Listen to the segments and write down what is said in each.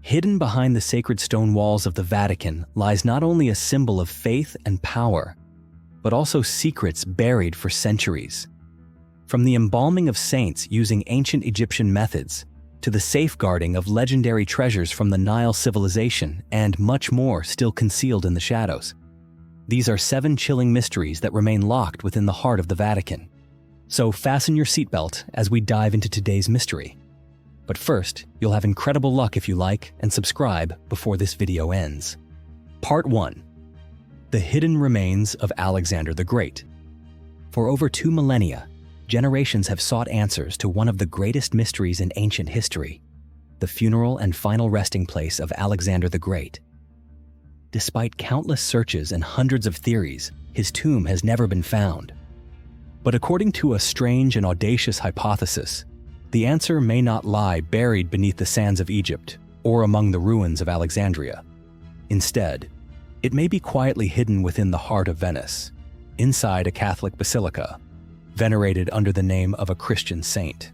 Hidden behind the sacred stone walls of the Vatican lies not only a symbol of faith and power, but also secrets buried for centuries. From the embalming of saints using ancient Egyptian methods, to the safeguarding of legendary treasures from the Nile civilization, and much more still concealed in the shadows. These are 7 chilling mysteries that remain locked within the heart of the Vatican. So fasten your seatbelt as we dive into today's mystery. But first, you'll have incredible luck if you like and subscribe before this video ends. Part 1. The Hidden Remains of Alexander the Great. For over 2 millennia, generations have sought answers to one of the greatest mysteries in ancient history, the funeral and final resting place of Alexander the Great. Despite countless searches and hundreds of theories, his tomb has never been found. But according to a strange and audacious hypothesis, the answer may not lie buried beneath the sands of Egypt or among the ruins of Alexandria. Instead, it may be quietly hidden within the heart of Venice, inside a Catholic basilica, venerated under the name of a Christian saint.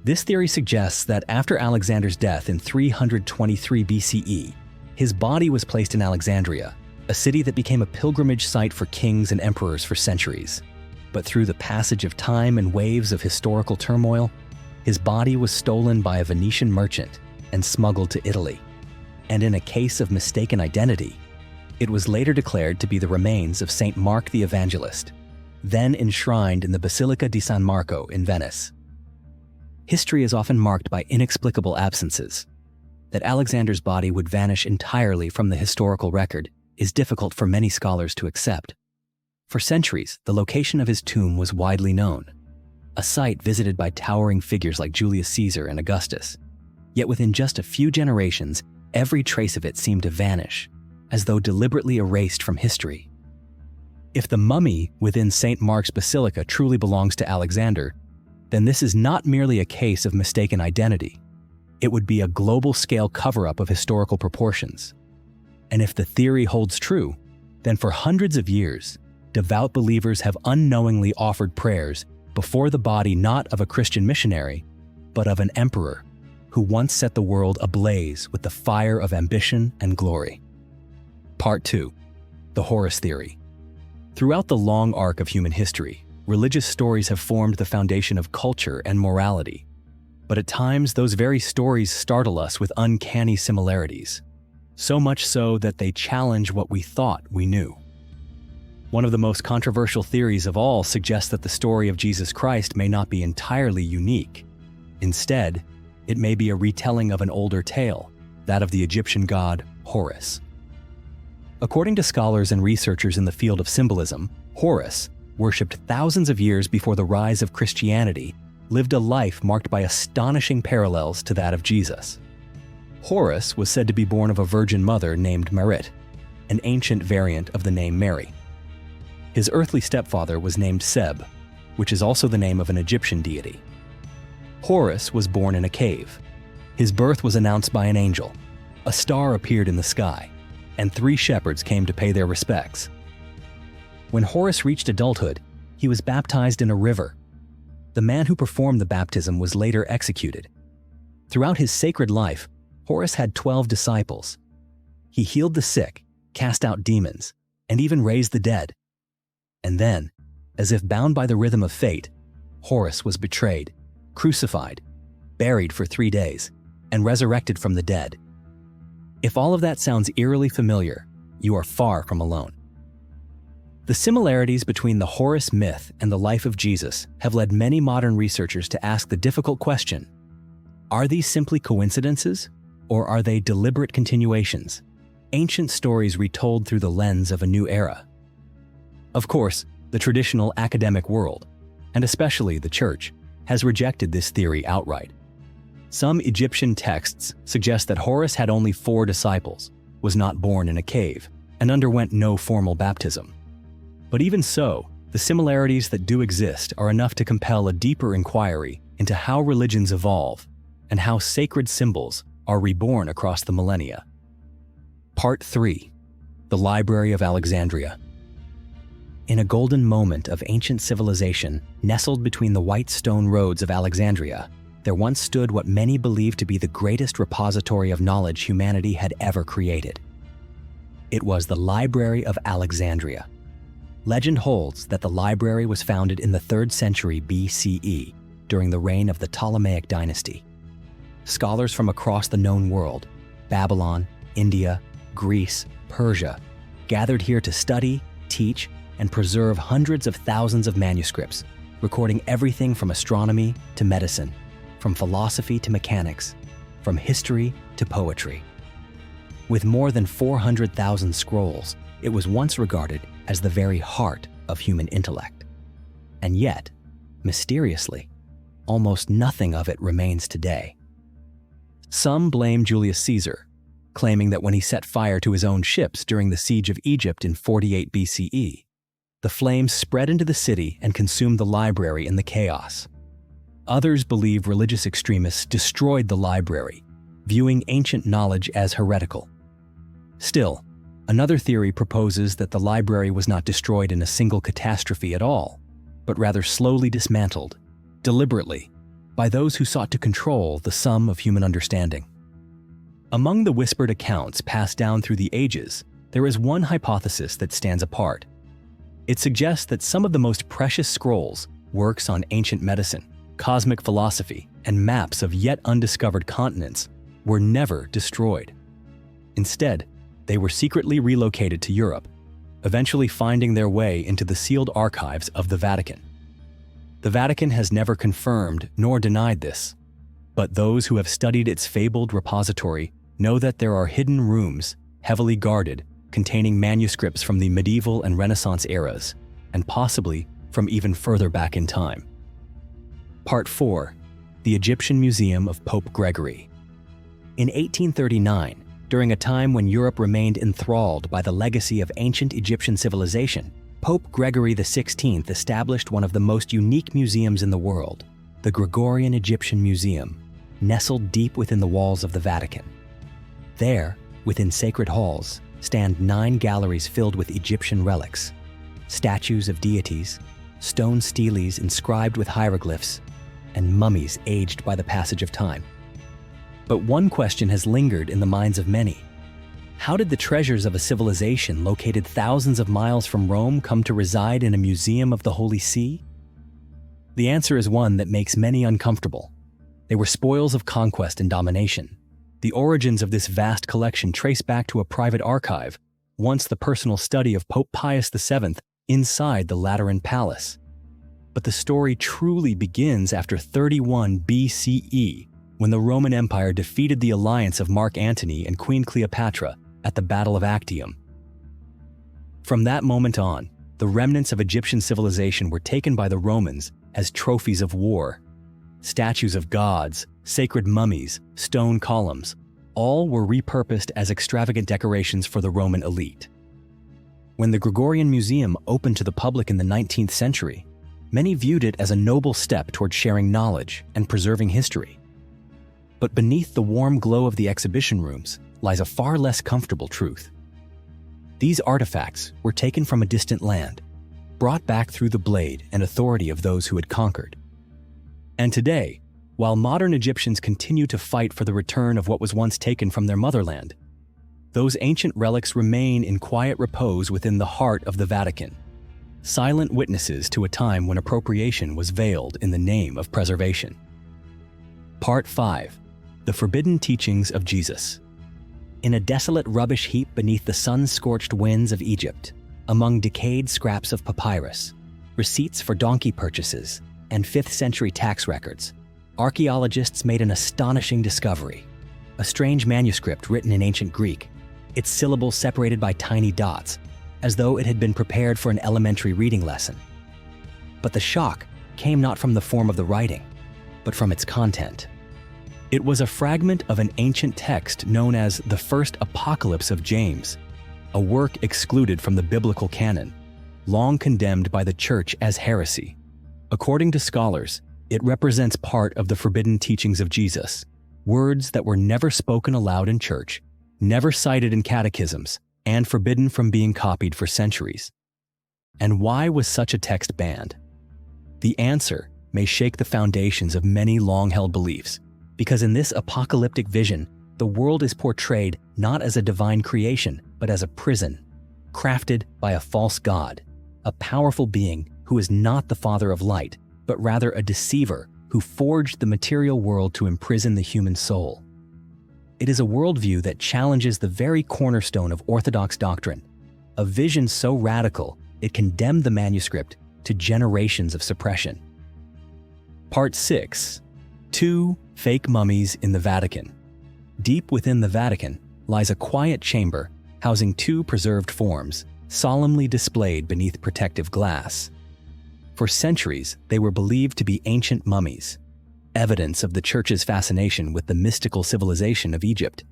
This theory suggests that after Alexander's death in 323 BCE, his body was placed in Alexandria, a city that became a pilgrimage site for kings and emperors for centuries. But through the passage of time and waves of historical turmoil, his body was stolen by a Venetian merchant and smuggled to Italy. And in a case of mistaken identity, it was later declared to be the remains of Saint Mark the Evangelist, then enshrined in the Basilica di San Marco in Venice. History is often marked by inexplicable absences. That Alexander's body would vanish entirely from the historical record is difficult for many scholars to accept. For centuries, the location of his tomb was widely known, a site visited by towering figures like Julius Caesar and Augustus. Yet within just a few generations, every trace of it seemed to vanish, as though deliberately erased from history. If the mummy within St. Mark's Basilica truly belongs to Alexander, then this is not merely a case of mistaken identity. It would be a global-scale cover-up of historical proportions. And if the theory holds true, then for hundreds of years, devout believers have unknowingly offered prayers before the body not of a Christian missionary, but of an emperor who once set the world ablaze with the fire of ambition and glory. Part 2. The Horus Theory. Throughout the long arc of human history, religious stories have formed the foundation of culture and morality. But at times, those very stories startle us with uncanny similarities, so much so that they challenge what we thought we knew. One of the most controversial theories of all suggests that the story of Jesus Christ may not be entirely unique. Instead, it may be a retelling of an older tale, that of the Egyptian god Horus. According to scholars and researchers in the field of symbolism, Horus, worshipped thousands of years before the rise of Christianity, lived a life marked by astonishing parallels to that of Jesus. Horus was said to be born of a virgin mother named Merit, an ancient variant of the name Mary. His earthly stepfather was named Seb, which is also the name of an Egyptian deity. Horus was born in a cave. His birth was announced by an angel. A star appeared in the sky, and 3 shepherds came to pay their respects. When Horus reached adulthood, he was baptized in a river. The man who performed the baptism was later executed. Throughout his sacred life, Horus had 12 disciples. He healed the sick, cast out demons, and even raised the dead. And then, as if bound by the rhythm of fate, Horus was betrayed, crucified, buried for 3 days, and resurrected from the dead. If all of that sounds eerily familiar, you are far from alone. The similarities between the Horus myth and the life of Jesus have led many modern researchers to ask the difficult question: are these simply coincidences, or are they deliberate continuations, ancient stories retold through the lens of a new era? Of course, the traditional academic world, and especially the Church, has rejected this theory outright. Some Egyptian texts suggest that Horus had only 4 disciples, was not born in a cave, and underwent no formal baptism. But even so, the similarities that do exist are enough to compel a deeper inquiry into how religions evolve and how sacred symbols are reborn across the millennia. Part 3. The Library of Alexandria. In a golden moment of ancient civilization nestled between the white stone roads of Alexandria, there once stood what many believed to be the greatest repository of knowledge humanity had ever created. It was the Library of Alexandria. Legend holds that the library was founded in the 3rd century BCE during the reign of the Ptolemaic dynasty. Scholars from across the known world, Babylon, India, Greece, Persia, gathered here to study, teach, and preserve hundreds of thousands of manuscripts, recording everything from astronomy to medicine, from philosophy to mechanics, from history to poetry. With more than 400,000 scrolls, it was once regarded as the very heart of human intellect. And yet, mysteriously, almost nothing of it remains today. Some blame Julius Caesar, claiming that when he set fire to his own ships during the siege of Egypt in 48 BCE, the flames spread into the city and consumed the library in the chaos. Others believe religious extremists destroyed the library, viewing ancient knowledge as heretical. Still, another theory proposes that the library was not destroyed in a single catastrophe at all, but rather slowly dismantled, deliberately, by those who sought to control the sum of human understanding. Among the whispered accounts passed down through the ages, there is one hypothesis that stands apart. It suggests that some of the most precious scrolls, works on ancient medicine, cosmic philosophy, and maps of yet undiscovered continents were never destroyed. Instead, they were secretly relocated to Europe, eventually finding their way into the sealed archives of the Vatican. The Vatican has never confirmed nor denied this, but those who have studied its fabled repository know that there are hidden rooms, heavily guarded, containing manuscripts from the medieval and Renaissance eras, and possibly from even further back in time. Part 4. The Egyptian Museum of Pope Gregory. In 1839, during a time when Europe remained enthralled by the legacy of ancient Egyptian civilization, Pope Gregory XVI established one of the most unique museums in the world, the Gregorian Egyptian Museum, nestled deep within the walls of the Vatican. There, within sacred halls, stand 9 galleries filled with Egyptian relics, statues of deities, stone steles inscribed with hieroglyphs, and mummies aged by the passage of time. But one question has lingered in the minds of many. How did the treasures of a civilization located thousands of miles from Rome come to reside in a museum of the Holy See? The answer is one that makes many uncomfortable. They were spoils of conquest and domination. The origins of this vast collection trace back to a private archive, once the personal study of Pope Pius VII inside the Lateran Palace. But the story truly begins after 31 BCE, when the Roman Empire defeated the alliance of Mark Antony and Queen Cleopatra at the Battle of Actium. From that moment on, the remnants of Egyptian civilization were taken by the Romans as trophies of war. Statues of gods, sacred mummies, stone columns, all were repurposed as extravagant decorations for the Roman elite. When the Gregorian Museum opened to the public in the 19th century, many viewed it as a noble step toward sharing knowledge and preserving history. But beneath the warm glow of the exhibition rooms lies a far less comfortable truth. These artifacts were taken from a distant land, brought back through the blade and authority of those who had conquered. And today, while modern Egyptians continue to fight for the return of what was once taken from their motherland, those ancient relics remain in quiet repose within the heart of the Vatican, silent witnesses to a time when appropriation was veiled in the name of preservation. Part 5. The Forbidden Teachings of Jesus. In a desolate rubbish heap beneath the sun-scorched winds of Egypt, among decayed scraps of papyrus, receipts for donkey purchases, and 5th century tax records, archaeologists made an astonishing discovery. A strange manuscript written in ancient Greek, its syllables separated by tiny dots, as though it had been prepared for an elementary reading lesson. But the shock came not from the form of the writing, but from its content. It was a fragment of an ancient text known as the First Apocalypse of James, a work excluded from the biblical canon, long condemned by the Church as heresy. According to scholars, it represents part of the forbidden teachings of Jesus, words that were never spoken aloud in church, never cited in catechisms, and forbidden from being copied for centuries. And why was such a text banned? The answer may shake the foundations of many long-held beliefs, because in this apocalyptic vision, the world is portrayed not as a divine creation, but as a prison, crafted by a false god, a powerful being who is not the Father of light, but rather a deceiver who forged the material world to imprison the human soul. It is a worldview that challenges the very cornerstone of Orthodox doctrine, a vision so radical it condemned the manuscript to generations of suppression. Part 6. 2 Fake Mummies in the Vatican. Deep within the Vatican lies a quiet chamber housing 2 preserved forms, solemnly displayed beneath protective glass. For centuries, they were believed to be ancient mummies, evidence of the Church's fascination with the mystical civilization of Egypt.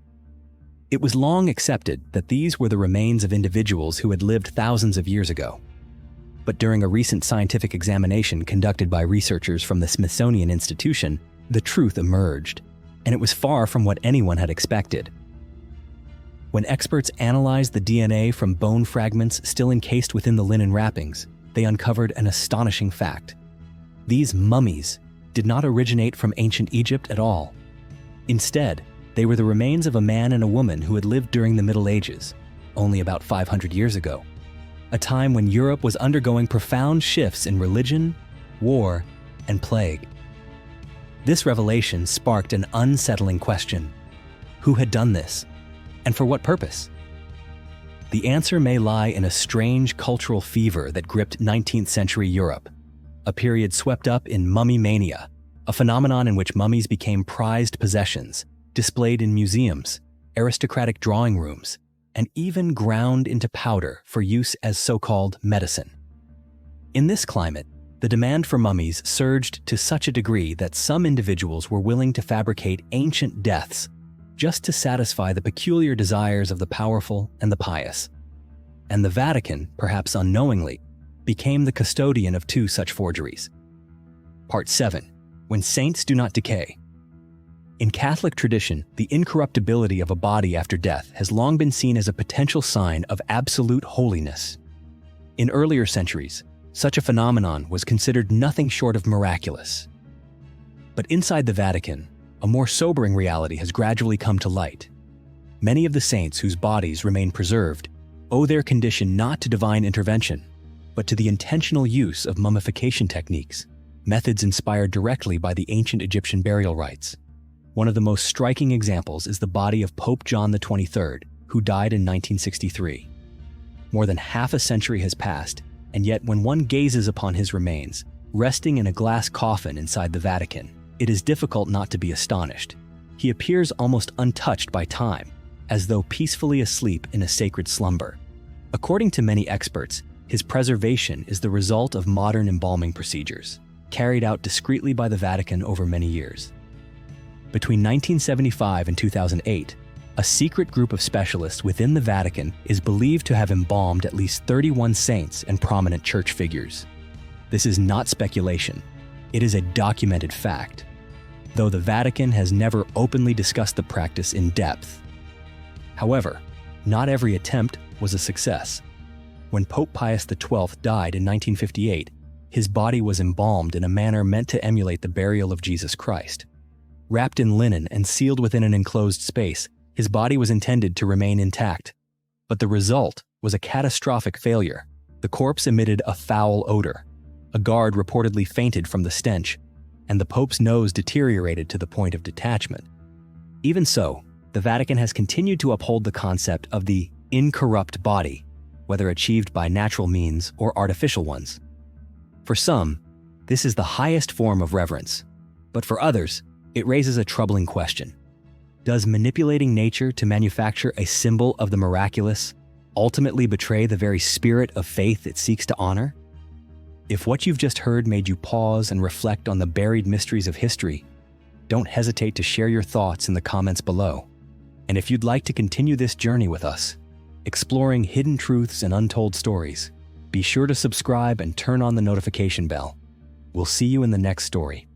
It was long accepted that these were the remains of individuals who had lived thousands of years ago. But during a recent scientific examination conducted by researchers from the Smithsonian Institution, the truth emerged, and it was far from what anyone had expected. When experts analyzed the DNA from bone fragments still encased within the linen wrappings, they uncovered an astonishing fact. These mummies did not originate from ancient Egypt at all. Instead, they were the remains of a man and a woman who had lived during the Middle Ages, only about 500 years ago, a time when Europe was undergoing profound shifts in religion, war, and plague. This revelation sparked an unsettling question. Who had done this? And for what purpose? The answer may lie in a strange cultural fever that gripped 19th century Europe, a period swept up in mummy mania, a phenomenon in which mummies became prized possessions, displayed in museums, aristocratic drawing rooms, and even ground into powder for use as so-called medicine. In this climate, the demand for mummies surged to such a degree that some individuals were willing to fabricate ancient deaths just to satisfy the peculiar desires of the powerful and the pious. And the Vatican, perhaps unknowingly, became the custodian of 2 such forgeries. Part 7. When Saints Do Not Decay. In Catholic tradition, the incorruptibility of a body after death has long been seen as a potential sign of absolute holiness. In earlier centuries, such a phenomenon was considered nothing short of miraculous. But inside the Vatican, a more sobering reality has gradually come to light. Many of the saints whose bodies remain preserved owe their condition not to divine intervention, but to the intentional use of mummification techniques, methods inspired directly by the ancient Egyptian burial rites. One of the most striking examples is the body of Pope John XXIII, who died in 1963. More than half a century has passed, and yet when one gazes upon his remains, resting in a glass coffin inside the Vatican, it is difficult not to be astonished. He appears almost untouched by time, as though peacefully asleep in a sacred slumber. According to many experts, his preservation is the result of modern embalming procedures, carried out discreetly by the Vatican over many years. Between 1975 and 2008, a secret group of specialists within the Vatican is believed to have embalmed at least 31 saints and prominent church figures. This is not speculation. It is a documented fact, though the Vatican has never openly discussed the practice in depth. However, not every attempt was a success. When Pope Pius XII died in 1958, his body was embalmed in a manner meant to emulate the burial of Jesus Christ. Wrapped in linen and sealed within an enclosed space, his body was intended to remain intact. But the result was a catastrophic failure. The corpse emitted a foul odor. A guard reportedly fainted from the stench, and the Pope's nose deteriorated to the point of detachment. Even so, the Vatican has continued to uphold the concept of the incorrupt body, whether achieved by natural means or artificial ones. For some, this is the highest form of reverence, but for others, it raises a troubling question. Does manipulating nature to manufacture a symbol of the miraculous ultimately betray the very spirit of faith it seeks to honor? If what you've just heard made you pause and reflect on the buried mysteries of history, don't hesitate to share your thoughts in the comments below. And if you'd like to continue this journey with us, exploring hidden truths and untold stories, be sure to subscribe and turn on the notification bell. We'll see you in the next story.